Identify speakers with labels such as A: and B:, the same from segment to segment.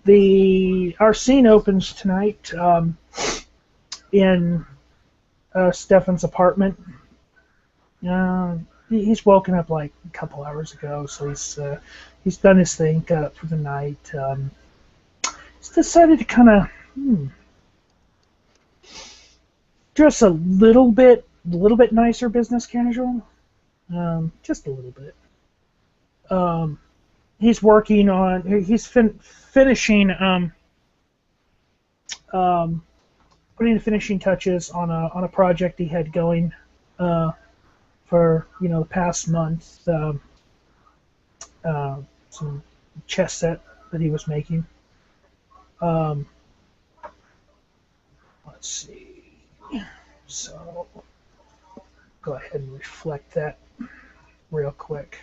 A: our scene opens tonight in Stefan's apartment. He's woken up like a couple hours ago, so he's done his thing, got up for the night. He's decided to kind of dress a little bit nicer, business casual, just a little bit. He's working on. He's finishing. Putting the finishing touches on a project he had going for the past month. Some chess set that he was making. Let's see. So go ahead and reflect that real quick.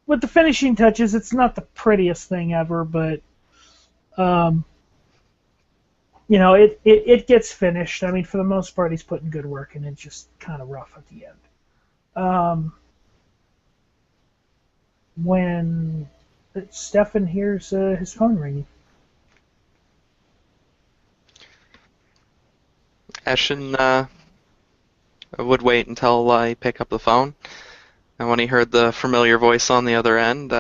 A: With the finishing touches, it's not the prettiest thing ever, but it gets finished. I mean, for the most part, he's putting good work, and it's just kind of rough at the end. When Stefan hears his phone ringing.
B: Ashton would wait until I pick up the phone, and when he heard the familiar voice on the other end,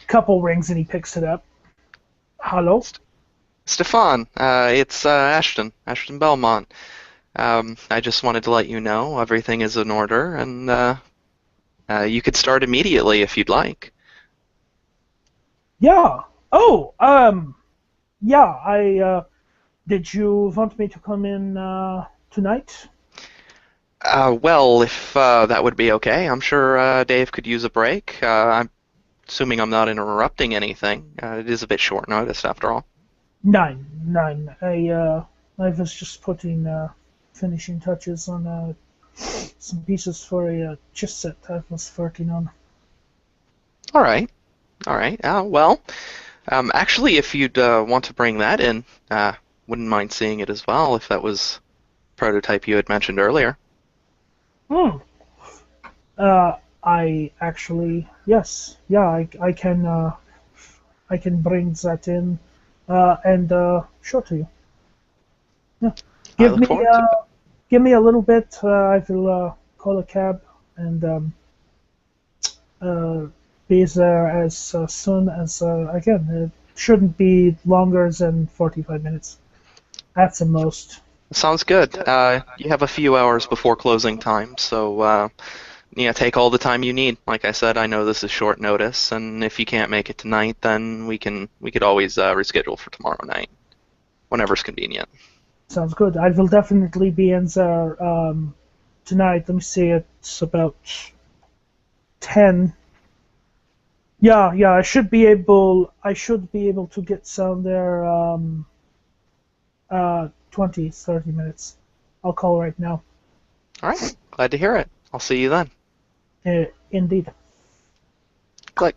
A: couple rings and he picks it up. Hello?
B: Stefan, it's Ashton Belmont. I just wanted to let you know everything is in order, and you could start immediately if you'd like.
A: Yeah. Oh, yeah, did you want me to come in tonight?
B: Well, if that would be okay, I'm sure Dave could use a break. I'm assuming I'm not interrupting anything. It is a bit short notice, after all.
A: None. I was just putting finishing touches on some pieces for a chess set I was working on.
B: All right. Well, actually, if you'd want to bring that in, wouldn't mind seeing it as well, if that was the prototype you had mentioned earlier.
A: I actually, yes. Yeah, I can bring that in and show to you. Yeah. Give me a little bit. I will call a cab and be there as soon as I can. It shouldn't be longer than 45 minutes. At the most.
B: Sounds good. You have a few hours before closing time, so take all the time you need. Like I said, I know this is short notice, and if you can't make it tonight, then we could always reschedule for tomorrow night, whenever's convenient.
A: Sounds good. I will definitely be in there tonight. Let me see. It's about 10. Yeah. I should be able to get some there. 20, 30 minutes. I'll call right now.
B: All right. Glad to hear it. I'll see you then.
A: Indeed.
B: Click.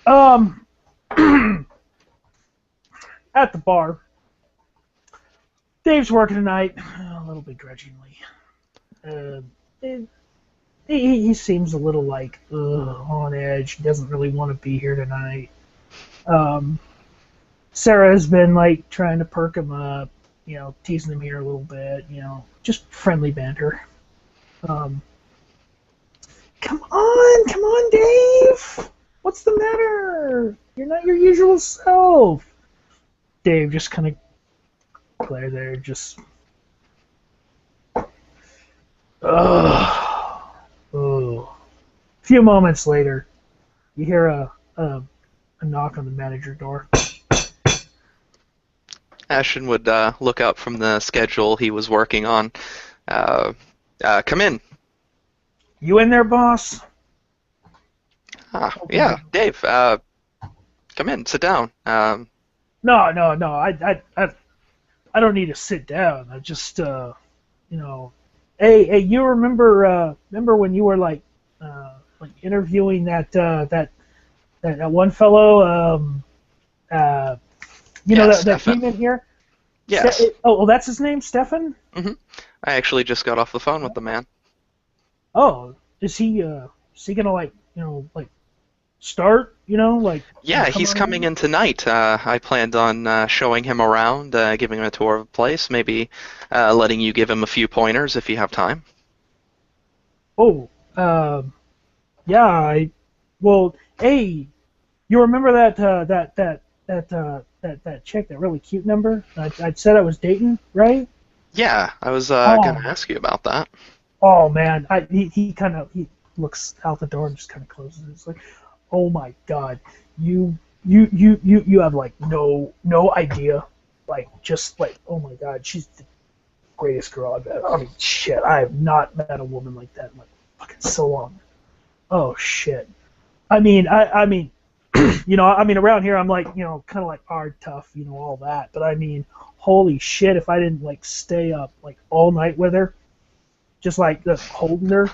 A: At the bar. Dave's working tonight, a little begrudgingly. He seems a little like on edge. He doesn't really want to be here tonight. Sarah has been like trying to perk him up, teasing him here a little bit, just friendly banter. Come on, Dave! What's the matter? You're not your usual self. Dave just kind of glared there, just. A few moments later, you hear a knock on the manager door.
B: Ashton would look up from the schedule he was working on. Come in.
A: You in there, boss?
B: Yeah, Dave. Come in. Sit down.
A: No. I don't need to sit down. I just, Hey, you remember when you were like interviewing that one fellow, that came in here?
B: Yes.
A: That's his name, Stefan?
B: Mm-hmm. I actually just got off the phone with the man.
A: Oh, is he gonna like like start like
B: Yeah,
A: come
B: he's
A: on
B: coming
A: in?
B: in tonight. I planned on showing him around, giving him a tour of the place, maybe letting you give him a few pointers if you have time.
A: Oh, yeah. Well, hey, you remember that chick, that really cute number? I said I was dating, right?
B: Yeah, I was gonna
A: Oh,
B: ask you about that.
A: oh man, he kind of he looks out the door and just kind of closes it. It's like, oh my god, you have like no idea, like just like oh my god, she's the greatest girl I've ever. I mean, shit, I have not met a woman like that in like fucking so long. Oh shit. I mean, I mean, around here I'm like, kind of like hard, tough, all that. But I mean, holy shit, if I didn't like stay up like all night with her, just like holding her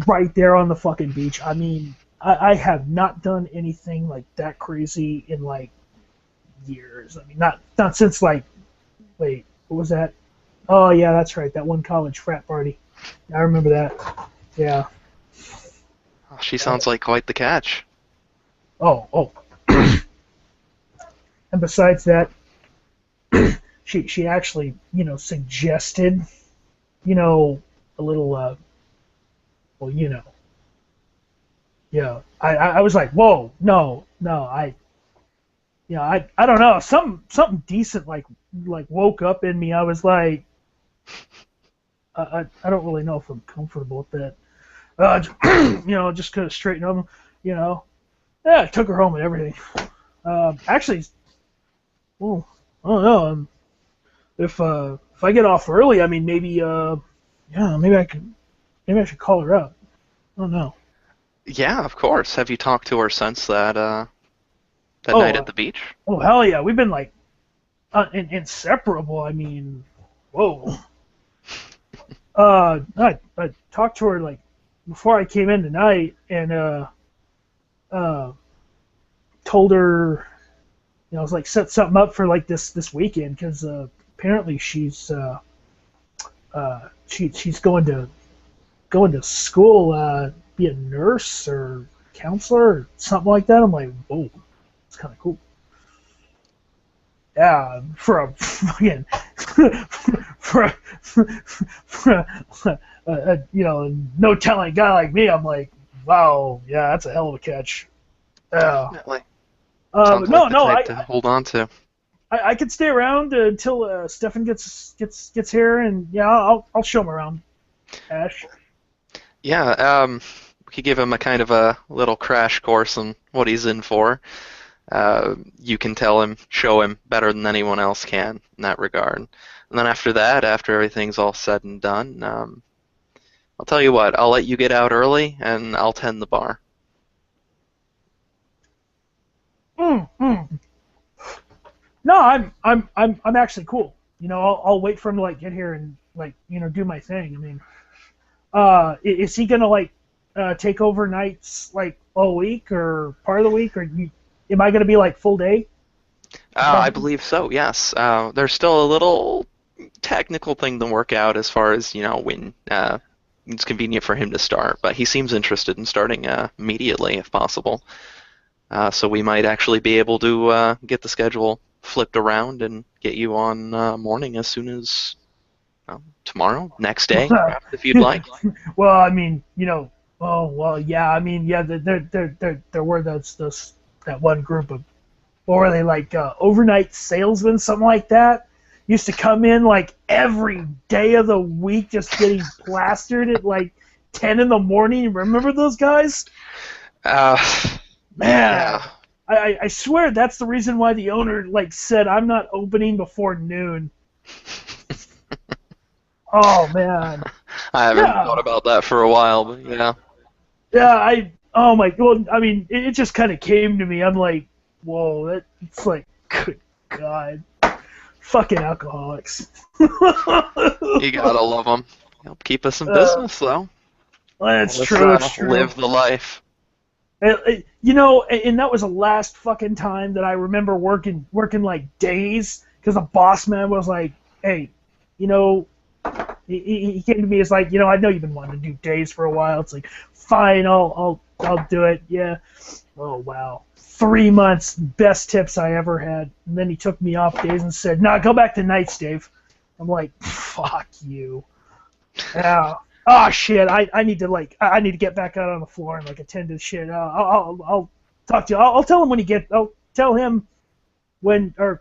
A: right there on the fucking beach. I mean, I have not done anything like that crazy in like years. I mean, not since like, wait, what was that? Oh yeah, that's right, that one college frat party. I remember that. Yeah.
B: Oh, she sounds like quite the catch.
A: Oh. And besides that, she actually suggested a little well yeah, I was like, whoa, no, I don't know, something decent like woke up in me. I was like, I don't really know if I'm comfortable with that. Just kind of straighten up, you know. Yeah, I took her home and everything. Actually, well, I don't know. If I get off early, I mean, maybe yeah, maybe I should call her up. I don't know.
B: Yeah, of course. Have you talked to her since that
A: Oh,
B: night at the beach?
A: oh hell yeah, we've been like inseparable. I mean, whoa. I talked to her like before I came in tonight, and uh, told her, I was like set something up for like this weekend because apparently she's going to school, be a nurse or counselor or something like that. I'm like, oh, it's kind of cool. Yeah, for a fucking for a no talent guy like me, I'm like, wow, yeah, that's a hell of a catch. Yeah.
B: Definitely. Sounds like
A: No,
B: the
A: no,
B: type to hold on to.
A: I could stay around until Stefan gets here, and yeah, I'll show him around. Ash.
B: Yeah, we could give him a kind of a little crash course on what he's in for. You can tell him, show him better than anyone else can in that regard. And then after that, after everything's all said and done, I'll tell you what, I'll let you get out early and I'll tend the bar.
A: Mm. No, I'm actually cool. I'll wait for him to like get here and like do my thing. I mean, is he gonna like take over nights like all week or part of the week, or am I gonna be like full day
B: I
A: covering?
B: believe so, yes. There's still a little technical thing to work out as far as, when it's convenient for him to start, but he seems interested in starting immediately if possible. So we might actually be able to get the schedule flipped around and get you on morning as soon as tomorrow, next day, perhaps, if you'd like.
A: Well, I mean, oh well, yeah. I mean, yeah. There were those that one group of, what were they like, overnight salesmen, something like that. Used to come in like every day of the week, just getting plastered at like 10 in the morning. Remember those guys?
B: Uh,
A: Man,
B: yeah.
A: I swear that's the reason why the owner like said I'm not opening before noon. Oh man,
B: I haven't thought
A: yeah,
B: about that for a while, but yeah.
A: yeah. Oh my, well, I mean, it just kind of came to me. I'm like, whoa, it's like, good God, fucking alcoholics.
B: You gotta love them. Help keep us in
A: uh,
B: business, though.
A: it's
B: Let's
A: true, it's true.
B: live the life.
A: And that was the last fucking time that I remember working like days because the boss man was like, hey, you know, He came to me as like, I know you've been wanting to do days for a while. It's like, fine, I'll do it. Yeah. Oh wow. 3 months, best tips I ever had. And then he took me off days and said, "Nah, go back to nights, Dave." I'm like, fuck you. Yeah. Oh shit. I need to I need to get back out on the floor and attend to shit. I'll talk to you. I'll tell him when he gets. I'll tell him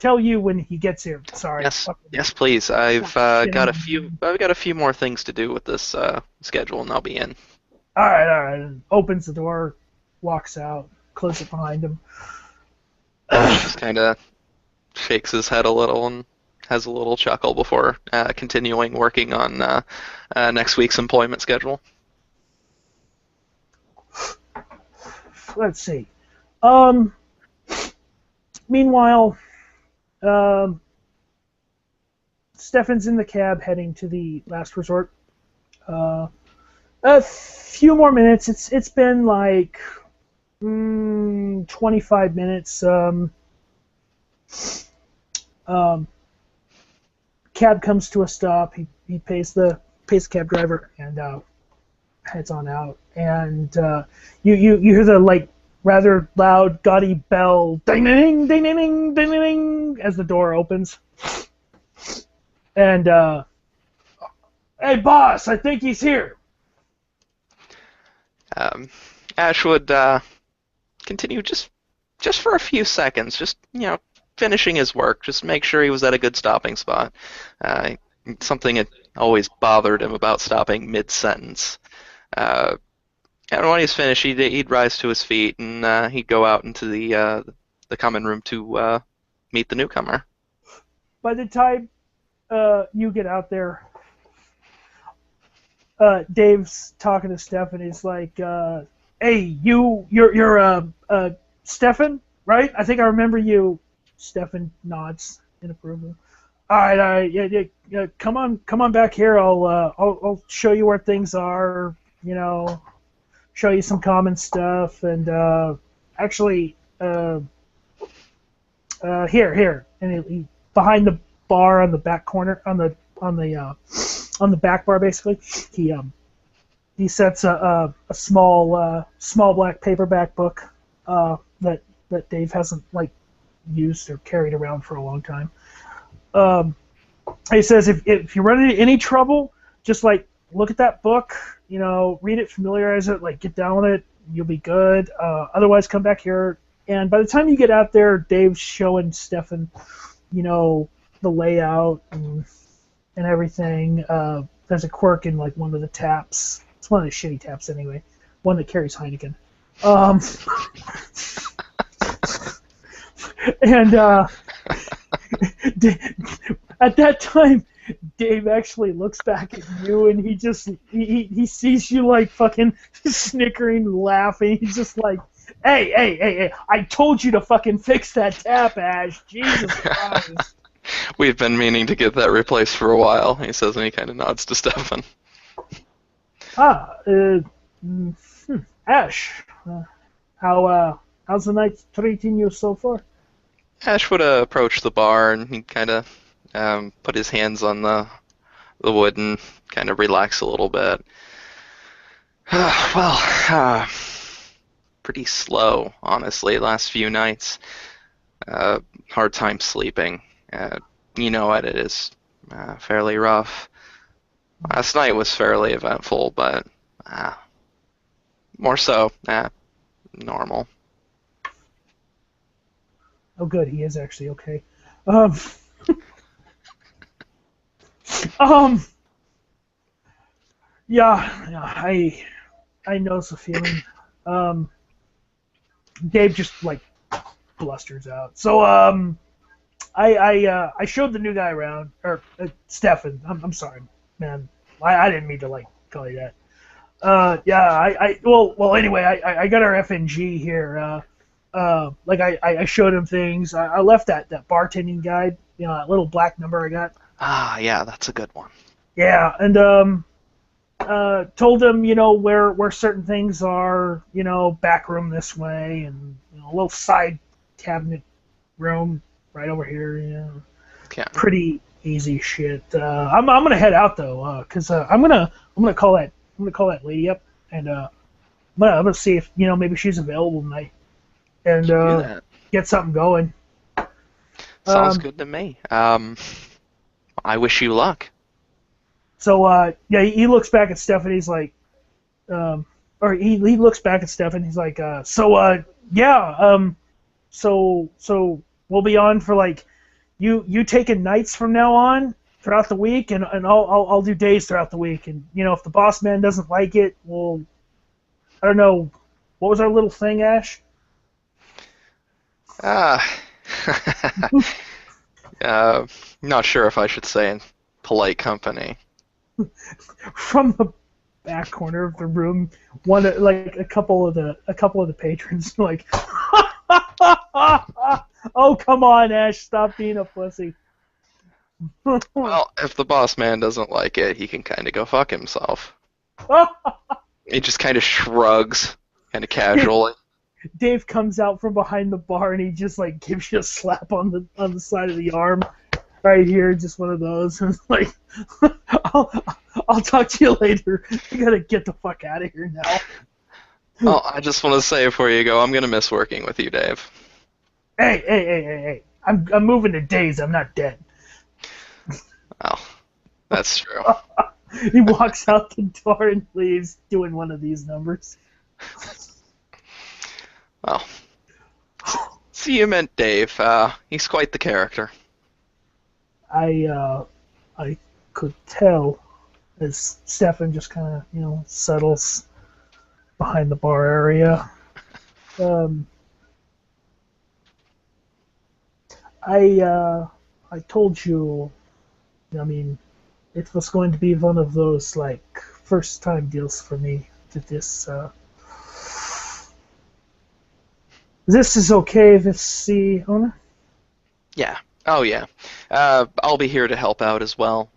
A: tell you when he gets here. Sorry.
B: Yes, please. I've
A: Shit.
B: got a few more things to do with this schedule, and I'll be in.
A: All right. And opens the door, walks out, closes it behind him.
B: Just kind of shakes his head a little and has a little chuckle before continuing working on next week's employment schedule.
A: Let's see. Meanwhile, Stefan's in the cab heading to the last resort. A few more minutes. It's been 25 minutes. Cab comes to a stop. He pays the cab driver and heads on out. And you hear the rather loud, gaudy bell, ding ding ding ding ding ding ding, as the door opens. And hey, boss, I think he's here.
B: Ash would continue just for a few seconds, just finishing his work, just make sure he was at a good stopping spot. Something that always bothered him about stopping mid-sentence. And when he's finished, he'd rise to his feet and he'd go out into the common room to meet the newcomer.
A: By the time you get out there, Dave's talking to Stefan. He's like, "Hey, you're Stefan, right? I think I remember you." Stefan nods in approval. All right, yeah. Come on back here. I'll show you where things are. Show you some common stuff, and actually, here, and he behind the bar on the back corner, on the back bar, basically, he sets a small black paperback book that Dave hasn't used or carried around for a long time. He says if you run into any trouble, just look at that book, read it, familiarize it, get down with it, you'll be good. Otherwise, come back here. And by the time you get out there, Dave's showing Stefan, the layout and everything. There's a quirk in one of the taps. It's one of the shitty taps anyway. One that carries Heineken. And at that time, Dave actually looks back at you, and he sees you fucking snickering, laughing. He's just like, hey, I told you to fucking fix that tap, Ash. Jesus Christ.
B: We've been meaning to get that replaced for a while, he says, and he kind of nods to Stefan.
A: Ash, how's the night treating you so far?
B: Ash would approach the bar, and he'd kind of put his hands on the wood and kind of relax a little bit. Pretty slow, honestly, last few nights. Hard time sleeping. You know what, it is fairly rough. Last night was fairly eventful, but more so normal.
A: Oh, good. He is actually okay. Yeah, I know the feeling. Dave just blusters out. So I showed the new guy around, or Stefan. I'm sorry, man. I didn't mean to call you that. Well anyway, I got our FNG here. I showed him things. I left that bartending guide, that little black number I got.
B: Yeah, that's a good one.
A: Yeah, and told him, where certain things are, back room this way, and a little side cabinet room right over here.
B: Okay.
A: Pretty Easy shit. I'm gonna head out though, cause I'm gonna call that lady up, and I'm gonna see if maybe she's available tonight, and
B: Do that.
A: get something going.
B: Sounds
A: Um,
B: good to me. I wish you luck.
A: so yeah, he looks back at Steph and he's like, or he looks back at Steph and he's like, yeah, so we'll be on for like you taking nights from now on throughout the week, and I'll do days throughout the week, and if the boss man doesn't like it, well, I don't know, what was our little thing, Ash?
B: Ah. uh, Not sure if I should say in polite company.
A: From the back corner of the room, one like a couple of the patrons like, oh come on, Ash, stop being a pussy.
B: Well, if the boss man doesn't like it, he can kind of go fuck himself. He just kind of shrugs, kind of casually.
A: Dave comes out from behind the bar and he just like gives you a slap on the side of the arm, right here, just one of those. And it's like, I'll talk to you later. I gotta get the fuck out of here now.
B: Well, I just want to say before you go, I'm gonna miss working with you, Dave.
A: Hey! I'm moving to days. I'm not dead.
B: Well, that's true.
A: He walks out the door and leaves, doing one of these numbers.
B: Well, see, you meant Dave. He's quite the character.
A: I could tell as Stefan just kind of settles behind the bar area. I told you, I mean, it was going to be one of those like first time deals for me. This is okay with the owner?
B: Yeah. Oh, yeah. I'll be here to help out as well.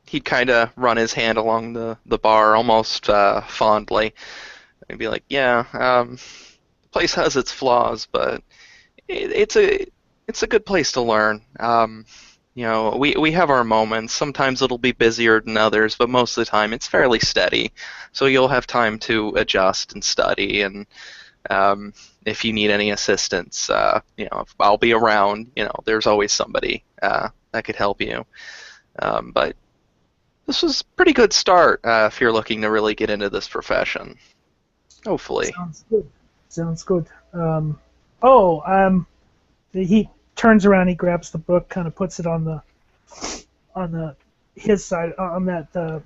B: He'd kind of run his hand along the bar almost fondly. And be like, yeah, the place has its flaws, but it's a good place to learn. We have our moments. Sometimes it'll be busier than others, but most of the time it's fairly steady. So you'll have time to adjust and study, and if you need any assistance, I'll be around. There's always somebody that could help you. But this was a pretty good start if you're looking to really get into this profession. Hopefully.
A: Sounds good. He turns around, he grabs the book, kind of puts it on his side, on that the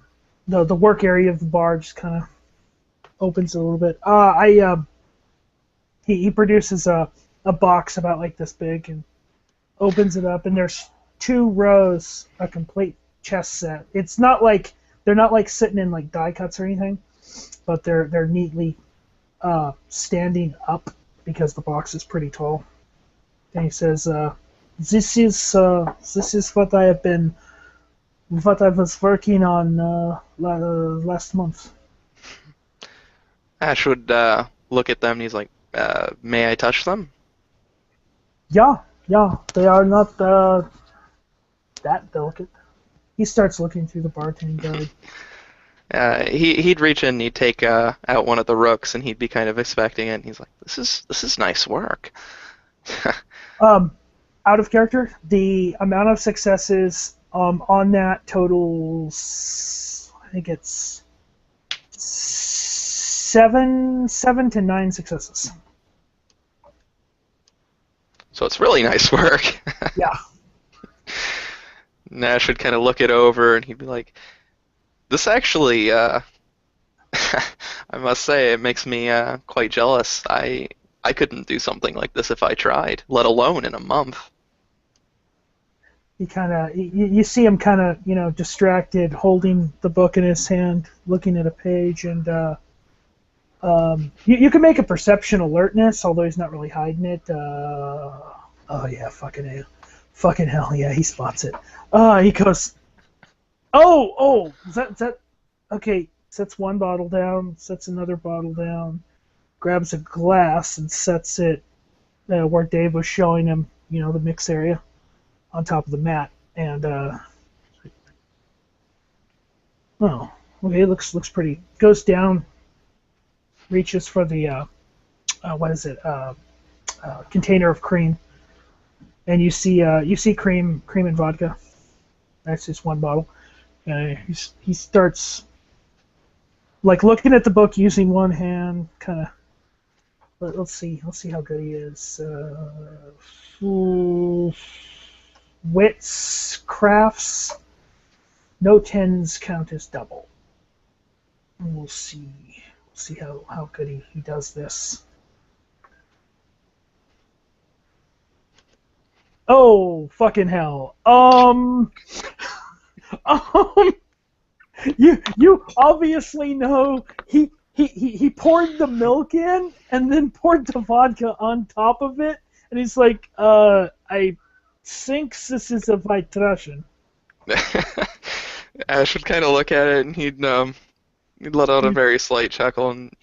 A: work area of the bar, just kind of opens it a little bit. He produces a box about like this big and opens it up, and there's 2 rows, a complete chess set. It's not like they're not like sitting in like die cuts or anything, but they're neatly standing up because the box is pretty tall. And he says, "This is what I was working on last month."
B: Ash would look at them and he's like, may I touch them?
A: Yeah, they are not that delicate. He starts looking through the bartending guide.
B: He'd reach in and he'd take out one of the rooks and he'd be kind of expecting it. And he's like, this is nice work.
A: Out of character, the amount of successes on that totals, I think it's 7 to 9 successes.
B: So it's really nice work.
A: Yeah.
B: Nash would kind of look it over and he'd be like, this actually, I must say, it makes me quite jealous. I couldn't do something like this if I tried, let alone in a month.
A: He kind of, you see him kind of, distracted, holding the book in his hand, looking at a page, and you can make a perception alertness, although he's not really hiding it. Oh yeah, fucking hell, yeah, he spots it. He goes, oh, is that, okay, sets one bottle down, sets another bottle down, grabs a glass and sets it where Dave was showing him, the mix area, on top of the mat. And oh, okay, looks pretty. Goes down, reaches for the what is it? Container of cream, and you see cream and vodka. That's just one bottle. He starts like looking at the book using one hand, kind of. Let's see how good he is. Wits, crafts, no tens count as double. And we'll see how good he does this. Oh, fucking hell. Um, you obviously know he poured the milk in and then poured the vodka on top of it, and he's like, I think this is a white Russian.
B: Ash would kind of look at it and he'd let out a very slight chuckle and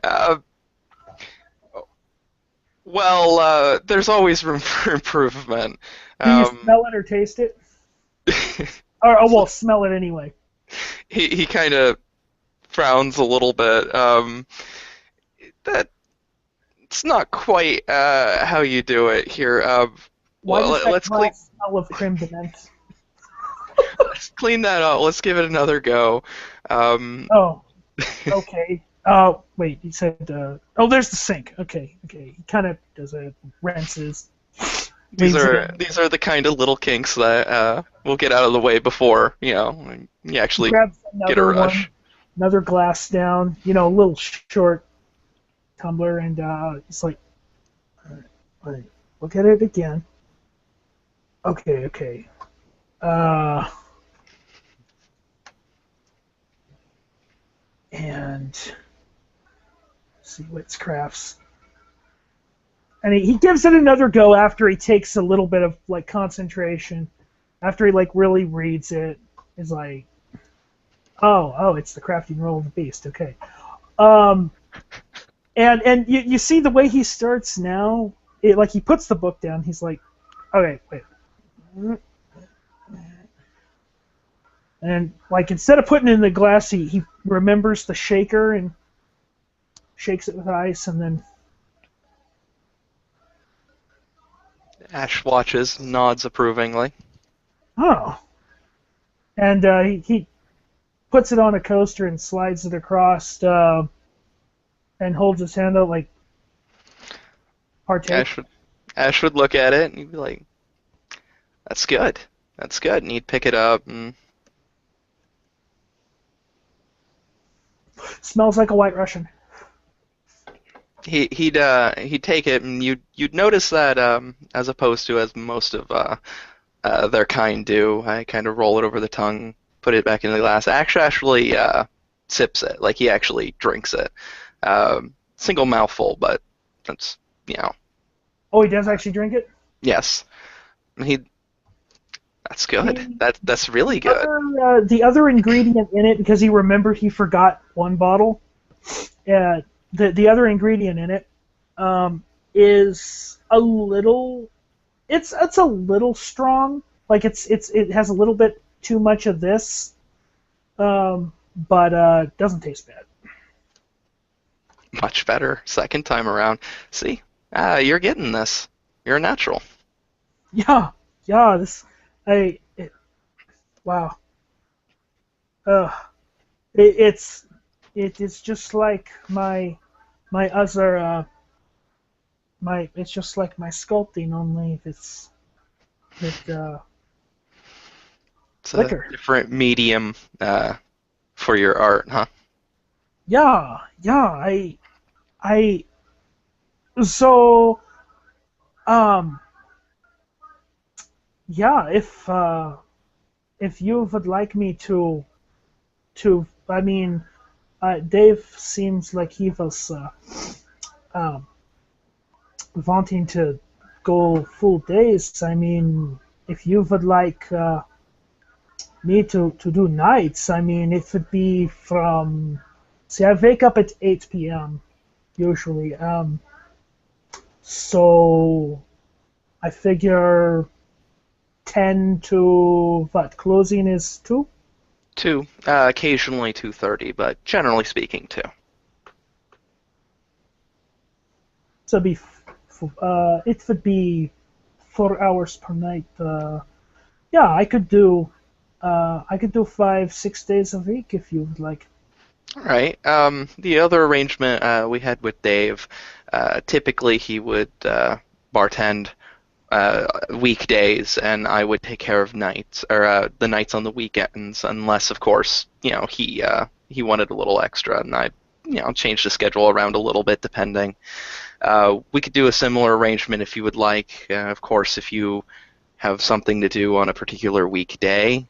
B: uh, there's always room for improvement.
A: Do you smell it or taste it? Or well, smell it anyway.
B: He kind of frowns a little bit. That it's not quite how you do it here.
A: Why does that
B: let's clean.
A: smell of creme de menthe?
B: Let's clean that up. Let's give it another go.
A: Oh, okay. Wait, he said. Oh, there's the sink. Okay. He kind of does it, rinses.
B: These are the kind of little kinks that we'll get out of the way before you actually get a rush.
A: Another glass down, a little short tumbler, and it's like, all right, look at it again. Okay. And see what's crafts. And he gives it another go after he takes a little bit of like concentration. After he like really reads it, is like, oh, it's the crafting roll of the beast. Okay. And you see the way he starts now. Like he puts the book down. He's like, okay, wait. And like instead of putting it in the glass, he remembers the shaker and shakes it with ice, and then
B: Ash watches, nods approvingly.
A: oh, and he puts it on a coaster and slides it across, and holds his hand out like partake.
B: Ash would look at it and he'd be like, "That's good. That's good." And he'd pick it up and
A: smells like a white Russian.
B: he'd take it and you'd notice that as opposed to as most of their kind do, I kind of roll it over the tongue, put it back in the glass. Actually sips it, like he actually drinks it. Single mouthful, but that's
A: Oh, he does actually drink it?
B: Yes. That's good. That's really good.
A: The other ingredient in it, because he remembered he forgot one bottle. The other ingredient in it is a little. It's a little strong. Like it has a little bit too much of this, but doesn't taste bad.
B: Much better second time around. See, you're getting this. You're a natural.
A: Yeah. Wow. It is just like my other it's just like my sculpting, only it's with
B: It's
A: liquor.
B: a different medium for your art, huh?
A: Yeah. So yeah, if you would like me to I mean, Dave seems like he was wanting to go full days. I mean, if you would like me to do nights, I mean, it would be from. See, I wake up at 8 p.m. usually. So I figure 10 to what? Closing is 2?
B: 2, occasionally 2:30, but generally speaking 2.
A: So it would be 4 hours per night. Yeah, I could do 5, 6 days a week if you would like.
B: All right. The other arrangement we had with Dave, typically he would bartend weekdays, and I would take care of nights or the nights on the weekends, unless, of course, he wanted a little extra, and I changed the schedule around a little bit depending. We could do a similar arrangement if you would like. Of course, if you have something to do on a particular weekday,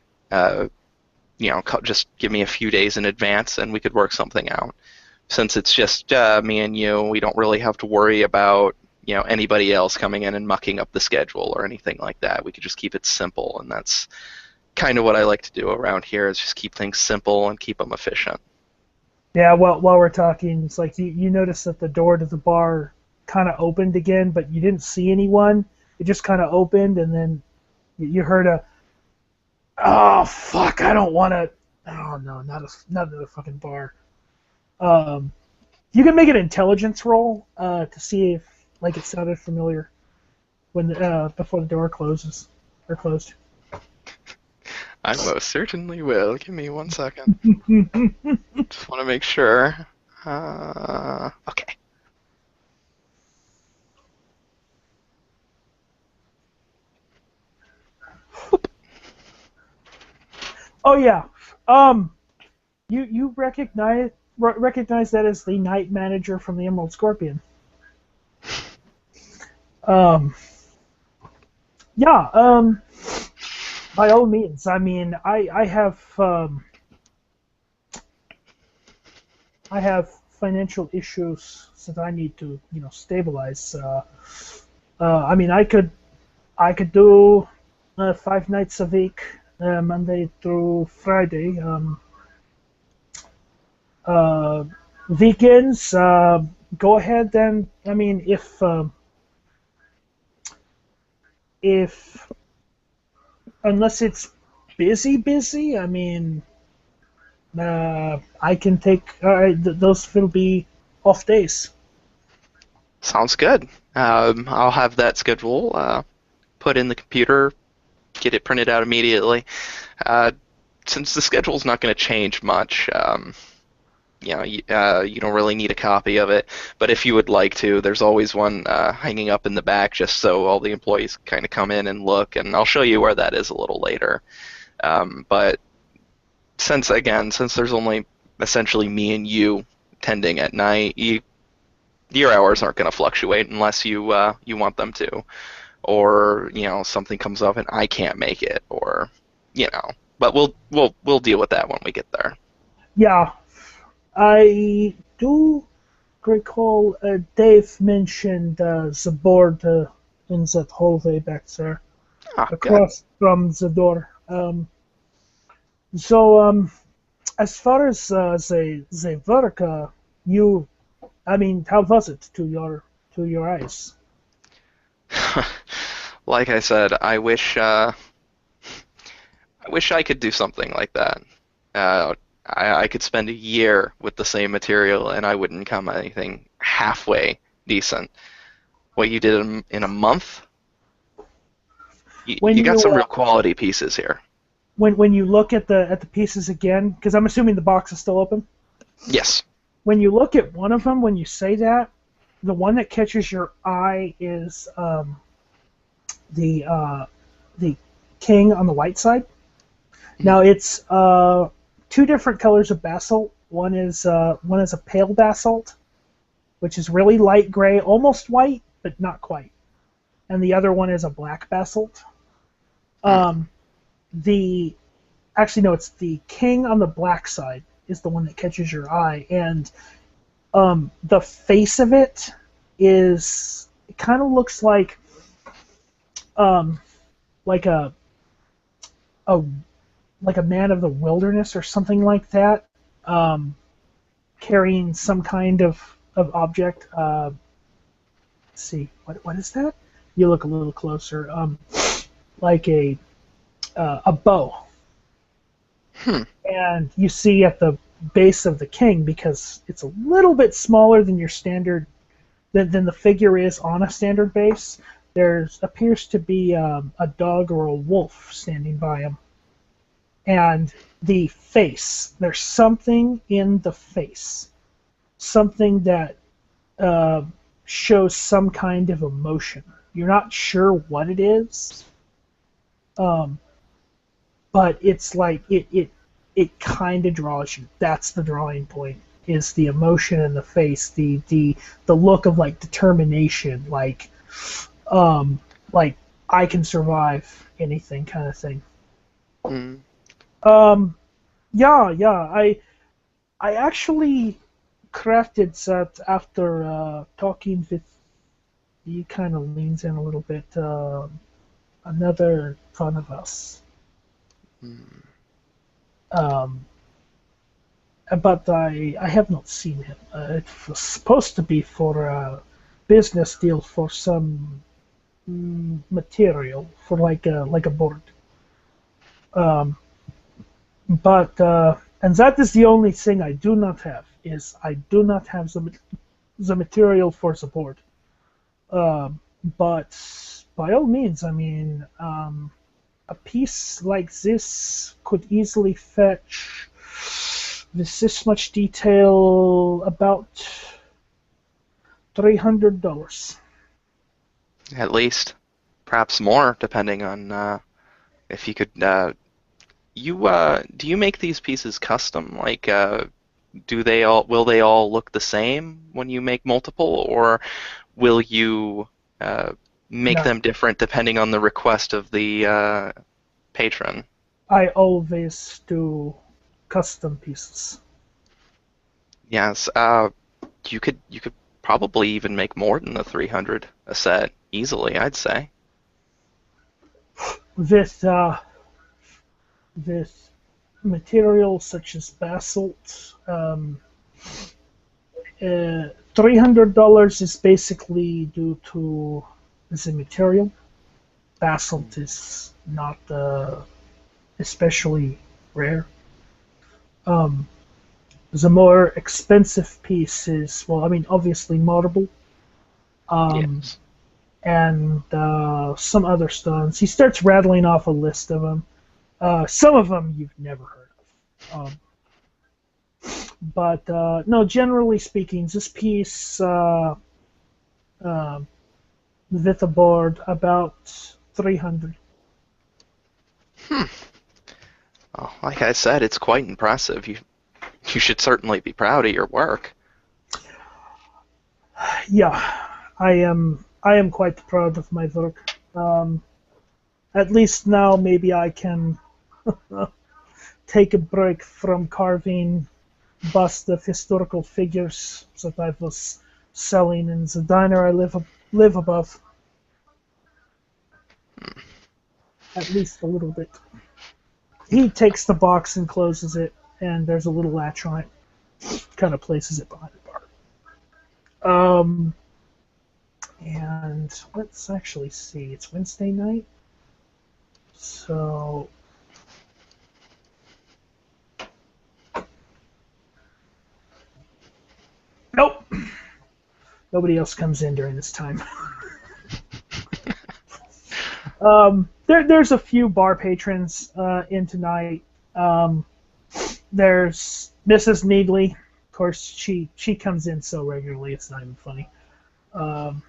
B: just give me a few days in advance, and we could work something out. Since it's just me and you, we don't really have to worry about anybody else coming in and mucking up the schedule or anything like that. We could just keep it simple, and that's kind of what I like to do around here, is just keep things simple and keep them efficient.
A: Yeah, well, while we're talking, it's like you notice that the door to the bar kind of opened again, but you didn't see anyone. It just kind of opened, and then you heard a, "Oh fuck, I don't want to." Oh no, not another fucking bar. You can make an intelligence roll to see if it sounded familiar when before the door closed.
B: I most certainly will. Give me 1 second. Just want to make sure. Okay.
A: Oh yeah. You recognize that as the night manager from the Emerald Scorpion. Yeah. By all means. I mean, I have financial issues that I need to stabilize. I mean, I could do 5 nights a week, Monday through Friday. Weekends, go ahead and, I mean, if unless it's busy, I mean, I can take, those will be off days.
B: Sounds good. I'll have that schedule put in the computer, get it printed out immediately. Since the schedule's not going to change much, you don't really need a copy of it. But if you would like to, there's always one hanging up in the back, just so all the employees kind of come in and look. And I'll show you where that is a little later. But since there's only essentially me and you tending at night, your hours aren't going to fluctuate unless you want them to, or something comes up and I can't make it, or But we'll deal with that when we get there.
A: Yeah, I do recall Dave mentioned the board in that hallway back there, across from the door. So as far as the work, I mean, how was it to your eyes?
B: Like I said, I wish I could do something like that. I could spend a year with the same material and I wouldn't come anything halfway decent. What you did in a month? You got some real quality pieces here.
A: When you look at the pieces again, because I'm assuming the box is still open?
B: Yes.
A: When you look at one of them, when you say that, the one that catches your eye is the king on the white side. Now it's 2 different colors of basalt. One is a pale basalt, which is really light gray, almost white, but not quite. And the other one is a black basalt. Actually no, it's the king on the black side is the one that catches your eye, and the face of it kind of looks like a man of the wilderness or something like that, carrying some kind of object. Let's see, what is that? You look a little closer. like a bow.
B: Hmm.
A: And you see at the base of the king, because it's a little bit smaller than your standard, than the figure is on a standard base, there appears to be a dog or a wolf standing by him. And the face, there's something in the face, something that uh, shows some kind of emotion. You're not sure what it is, um, but it's like it kind of draws you. That's the drawing point. Is the emotion in the face, the look of like determination, um, like I can survive anything kind of thing.
B: Hmm.
A: Um, yeah. I actually crafted that after talking with. He kind of leans in a little bit. Another one of us.
B: Hmm.
A: Um, but I have not seen him. It was supposed to be for a business deal for some material for like a board. Um, but and that is the only thing I do not have. Is I do not have the material for the board. Um, but by all means, I mean, a piece like this could easily fetch with this much detail about $300.
B: At least, perhaps more, depending on if you could. Do you make these pieces custom? Like, do they all will they all look the same when you make multiple, or will you uh, make
A: No,
B: them different depending on the request of the patron?
A: I always do custom pieces.
B: Yes, you could probably even make more than the 300 a set easily, I'd say.
A: With with materials such as basalt, $300 is basically due to the material. Basalt is not especially rare. Um, the more expensive piece is, well, I mean, obviously marble, um,
B: Yes.
A: and some other stones. He starts rattling off a list of them. Some of them you've never heard of. But no, generally speaking, this piece uh, with a board about 300.
B: Hmm. Well, like I said, it's quite impressive. You should certainly be proud of your work.
A: Yeah, I am quite proud of my work. At least now maybe I can take a break from carving bust of historical figures that I was selling in the diner I live above. At least a little bit. He takes the box and closes it, and there's a little latch on it. Kind of places it behind the bar. And let's actually see. It's Wednesday night, so nope. Nobody else comes in during this time. There's a few bar patrons in tonight. Um, there's Mrs. Needley. Of course, she comes in so regularly, it's not even funny. Um,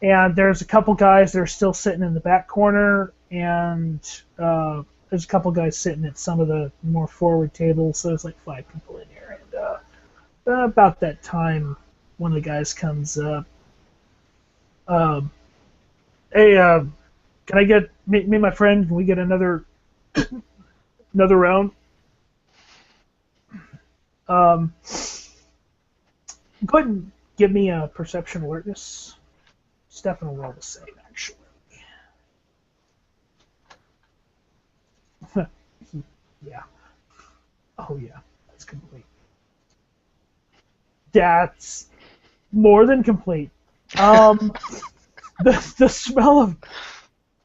A: and there's a couple guys that are still sitting in the back corner, and there's a couple guys sitting at some of the more forward tables. So there's like 5 people in here. And about that time, one of the guys comes up. Um, hey, can I get me and my friend? Can we get another round? Um, Go ahead and give me a perception alertness. Stefan will roll the same, actually. Yeah. Oh, yeah. That's complete. That's more than complete. Um, the smell of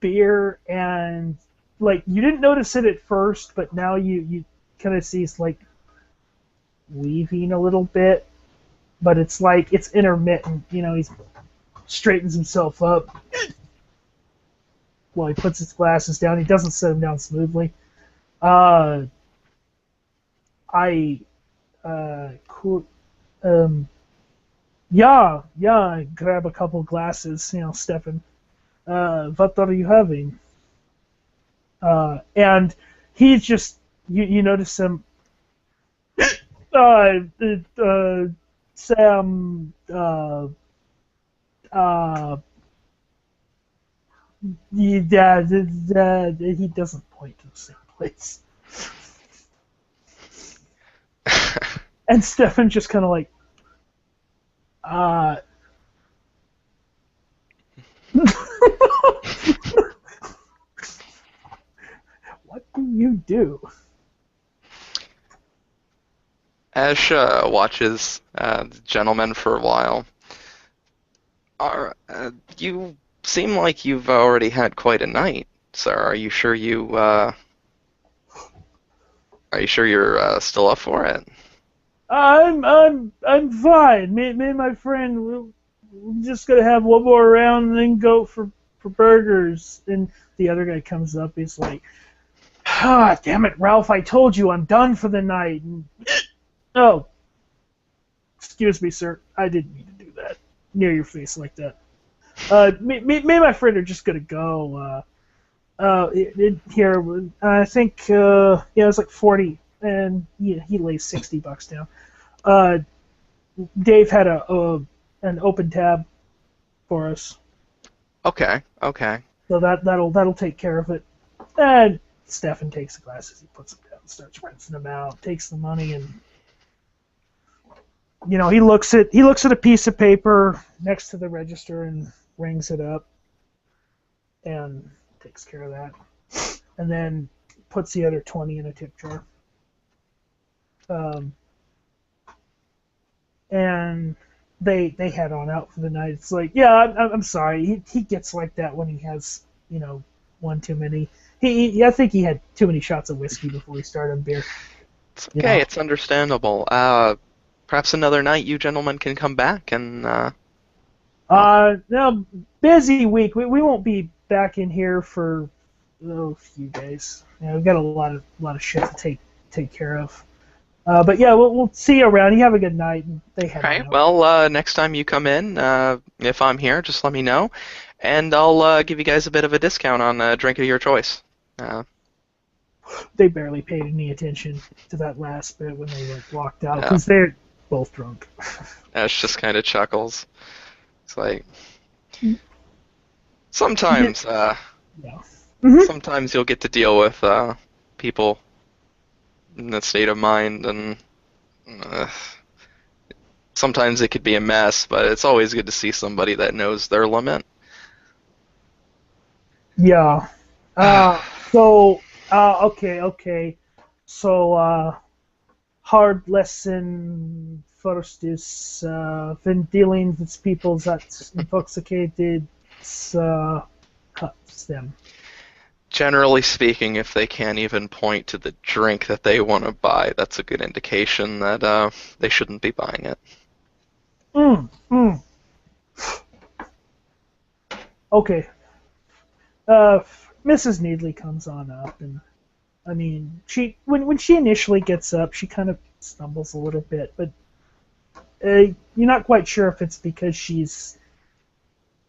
A: beer, and like you didn't notice it at first, but now you kind of see it's like weaving a little bit, but it's like it's intermittent. He straightens himself up while he puts his glasses down. He doesn't set them down smoothly. Uh, I cool. Yeah, I grab a couple glasses, Stefan. What are you having? And he's just, you notice him, uh, Sam, he doesn't point to the same place. And Stefan just kind of like, what do you do?
B: Ash watches the gentleman for a while. You seem like you've already had quite a night, sir. Are you sure you're still up for it?
A: I'm fine. Me and my friend, we're just gonna have one more round and then go for burgers. And the other guy comes up. He's like, damn it, Ralph! I told you I'm done for the night. And, oh, excuse me, sir. I didn't mean to do that. Near your face like that. Me and my friend are just gonna go. Here, I think it's like 40, and he lays $60 down. Dave had an open tab for us,
B: Okay.
A: so that'll take care of it. And Stefan takes the glasses, he puts them down, starts rinsing them out, takes the money, and he looks at a piece of paper next to the register and rings it up, and takes care of that, and then puts the other 20 in a tip jar. And they head on out for the night. It's like, yeah, I'm sorry. He gets like that when he has one too many. I think he had too many shots of whiskey before he started on beer.
B: It's okay. It's understandable. Perhaps another night you gentlemen can come back and.
A: No, busy week. We won't be back in here for a few days. We've got a lot of shit to take care of. But yeah, we'll see you around. You have a good night. And they head
B: Okay.
A: on out.
B: Well, next time you come in, if I'm here, just let me know, and I'll give you guys a bit of a discount on a drink of your choice.
A: They barely paid any attention to that last bit when they walked out because they're both drunk.
B: Ash just kind of chuckles. It's like sometimes,
A: Yeah. Mm-hmm.
B: sometimes you'll get to deal with people in that state of mind, and sometimes it could be a mess. But it's always good to see somebody that knows their limit.
A: Yeah. Okay. So, hard lesson first is when dealing with people that's intoxicated, cuts them.
B: Generally speaking, if they can't even point to the drink that they want to buy, that's a good indication that they shouldn't be buying it.
A: Okay. Mrs. Needley comes on up, and I mean, when she initially gets up, she kind of stumbles a little bit, but you're not quite sure if it's because she's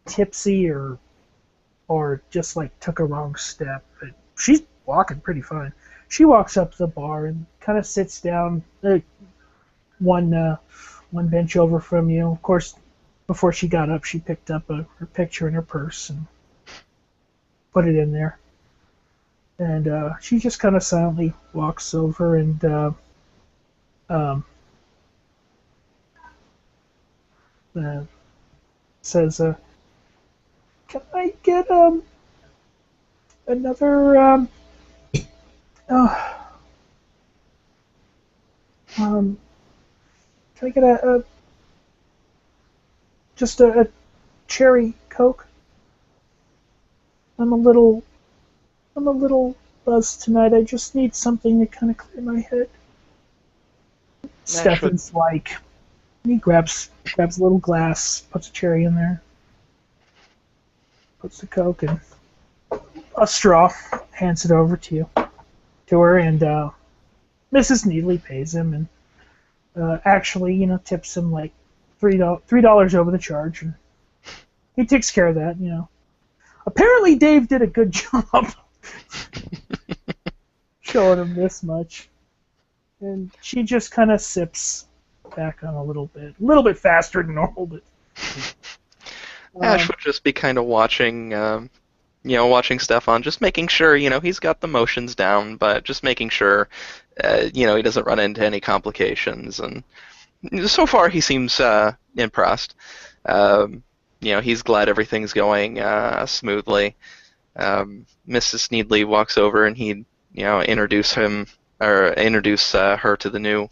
A: tipsy or just like took a wrong step. But she's walking pretty fine. She walks up to the bar and kind of sits down one bench over from you. Of course, before she got up, she picked up her picture in her purse and put it in there. And she just kind of silently walks over and says, "Can I get another can I get just a cherry Coke?" I'm a little buzzed tonight. I just need something to kind of clear my head.
B: Ashwood,
A: Stefan's like, he grabs a little glass, puts a cherry in there, puts the Coke and a straw, hands it over to her, and Mrs. Needley pays him, and actually, tips him like $3 over the charge, and he takes care of that. Apparently, Dave did a good job showing him this much, and she just kind of sips back on a little bit faster than normal, but.
B: Ash would just be kind of watching, watching Stefan, just making sure, he's got the motions down, but just making sure, he doesn't run into any complications. And so far, he seems impressed. He's glad everything's going smoothly. Mrs. Needley walks over and he'd, introduce her to the new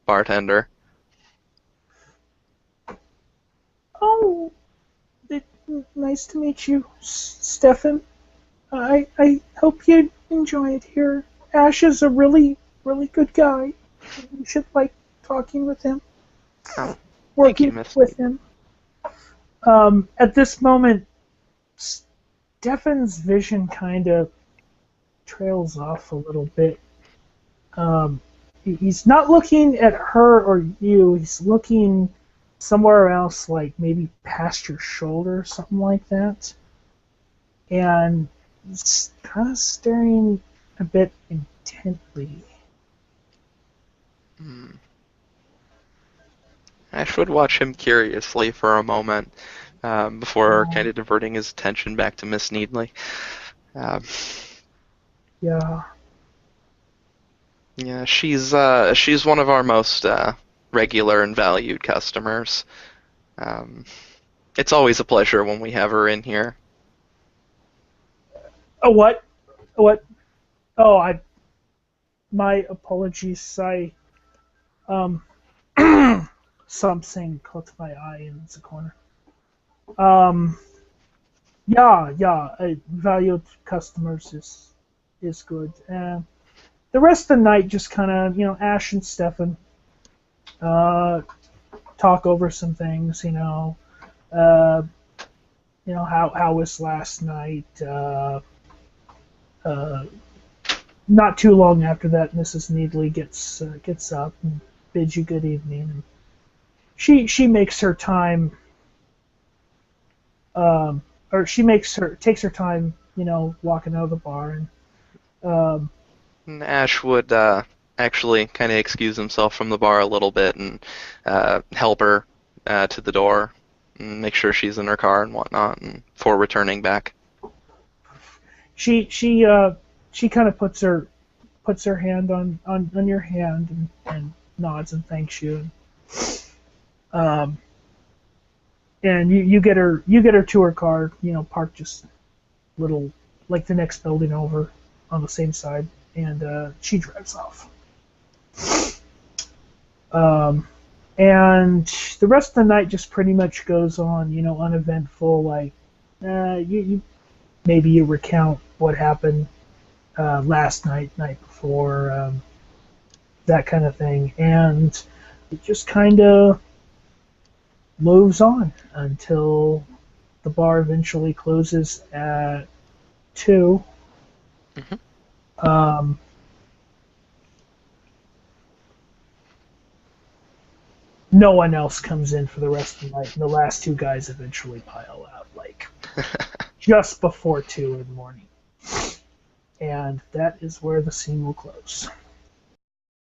B: bartender.
A: Oh. Nice to meet you, Stefan. I hope you enjoy it here. Ash is a really, really good guy. You should like talking with him, working with him. At this moment, Stefan's vision kind of trails off a little bit. He's not looking at her or you. He's looking somewhere else, like maybe past your shoulder, something like that. And he's kind of staring a bit intently.
B: Ash would watch him curiously for a moment before kind of diverting his attention back to Miss Needley.
A: Yeah.
B: Yeah, she's one of our most regular and valued customers. It's always a pleasure when we have her in here.
A: Oh, what? What? Oh, my apologies. Something caught my eye in the corner. Valued customers is good. The rest of the night, just kind of, Ash and Stefan talk over some things, how was last night. Not too long after that, Mrs. Needley gets up and bids you good evening. And she makes her time, takes her time, walking out of the bar,
B: and Ash would actually kind of excuse himself from the bar a little bit and help her to the door and make sure she's in her car and whatnot, and before returning back.
A: She kind of puts her hand on your hand and nods and thanks you. And you get her to her car, parked just little like the next building over on the same side, and she drives off. And the rest of the night just pretty much goes on, uneventful. Like you recount what happened last night before, that kind of thing, and it just kind of moves on until the bar eventually closes at 2. Mm-hmm. No one else comes in for the rest of the night, and the last 2 guys eventually pile out, like, just before 2 in the morning. And that is where the scene will close.